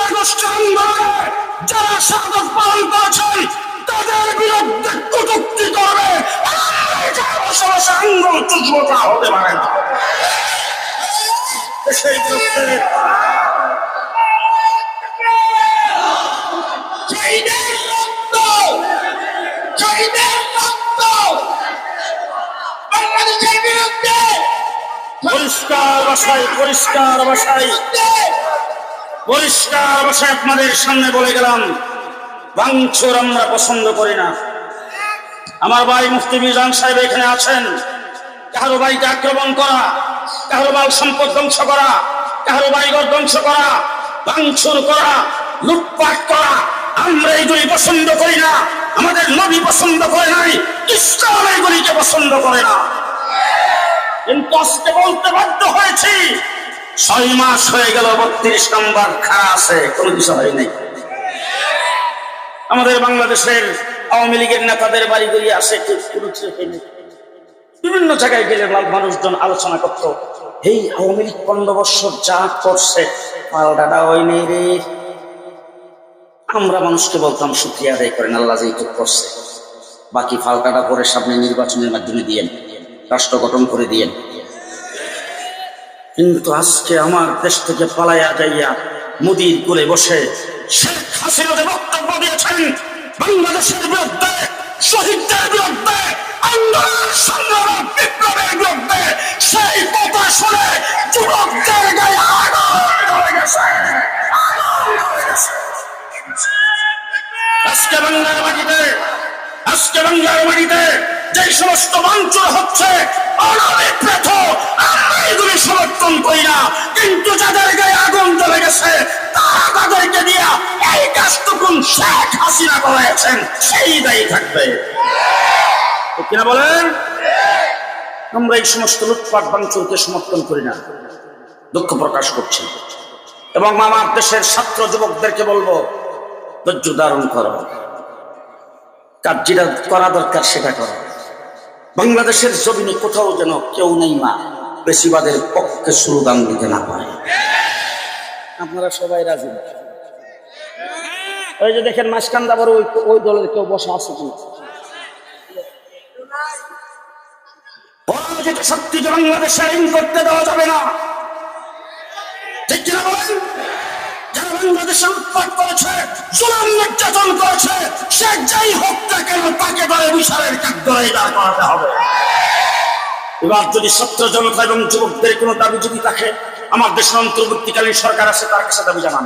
August আন্দোলনে যারা শাহাদাত পালন করেছেন তাদের বিরুদ্ধে কটূক্তি করবে, বসবাস আন্দোলন চুষবোটা হতে পারে না। সেই বিরুদ্ধে পরিষ্কার ভাষায় আপনাদের সামনে বলে গেলাম, ভাঙচুর আমরা পছন্দ করি না। আমার ভাই মুফতি মিজান সাহেব এখানে আছেন। কারো বাড়িতে আক্রমণ করা, কারো মাল সম্পদ ধ্বংস করা, কারো বাড়িঘর ধ্বংস করা, ভাঙচুর করা, লুটপাট করা, আমরা এইগুলি পছন্দ করি না। আমাদের নবী পছন্দ করে নাই, ইসলাম এইগুলিকে পছন্দ করে না। কিন্তু আজকে বলতে বাধ্য হয়েছি, 6 মাস হয়ে গেল 32 নম্বর খাড়া আছে, কোনো কিছু হয় নাই। আমাদের বাংলাদেশের আওয়ামী লীগের নেতাদের বাড়িগুলি আসে, বিভিন্ন জায়গায় গেলে মানুষজন আলোচনা করত, এই আওয়ামী লীগ 15 বছর যা করছে পাল্টাটা হয় নেই রে। আমরা মানুষকে বলতাম শুকরিয়া আদায় করেন, আল্লাহ যেই করছে, বাকি ফালকাটা করে সামনে নির্বাচনের মাধ্যমে দিয়েন, রাষ্ট্র গঠন করে দিয়েন। কিন্তু আজকে আমার দেশ থেকে পালাইয়া যাইয়া মোদির কোলে বসে শেখ হাসিনা যে বক্তব্য দিয়েছেন বাংলাদেশের বিরুদ্ধে, শহীদদের বিরুদ্ধে, আন্দোলন সংগ্রাম বিপ্লবের বিরুদ্ধে, সেই কথা শুনে যুবকদের গায়ে আগুন ধরে গেছে। আজকে বাংলার মাটিতে যে সমস্ত ভাঙচুর হচ্ছে অনভিপ্রেত, আমরা এগুলি সমর্থন করি না। কিন্তু যাদের গায়ে আগুন জ্বলে গেছে তারা তাদেরকে দিয়া এই কাজটুকুন শেখ হাসিনা করেছেন, সেই দায়ী থাকবে কিনা বলেন? আমরা এই সমস্ত লুটপাট ভাঙচুরকে সমর্থন করি না, দুঃখ প্রকাশ করছি। এবং আমার দেশের ছাত্র যুবকদেরকে বলবো, ধৈর্য ধারণ করো, কাজ যেটা করা দরকার সেটা করো। বাংলাদেশের জমিনে কোথাও যেন কেউ নেই মা বেশিবাদের পক্ষে স্লোগান দিতে না পারে। আপনারা সবাই রাজি? ওই যে দেখেন মাঝখান আবার ওই দলের কেউ বসা আছে কি? সত্যি যে বাংলাদেশে আইন করতে দেওয়া যাবে না, ঠিক কিনা বলেন? যারা বাংলাদেশে উৎপাত করেছে, জুলুম নির্যাতন করেছে, সে যাই হোক না কেন তাকে ধরে বিচারের কাঠগড়ায় দাঁড় করাতে হবে। এবার যদি ছাত্র জনতা এবং যুবকদের কোনো দাবি যদি থাকে, আমার দেশের অন্তর্বর্তীকালীন সরকার আছে, তার কাছে দাবি জানান।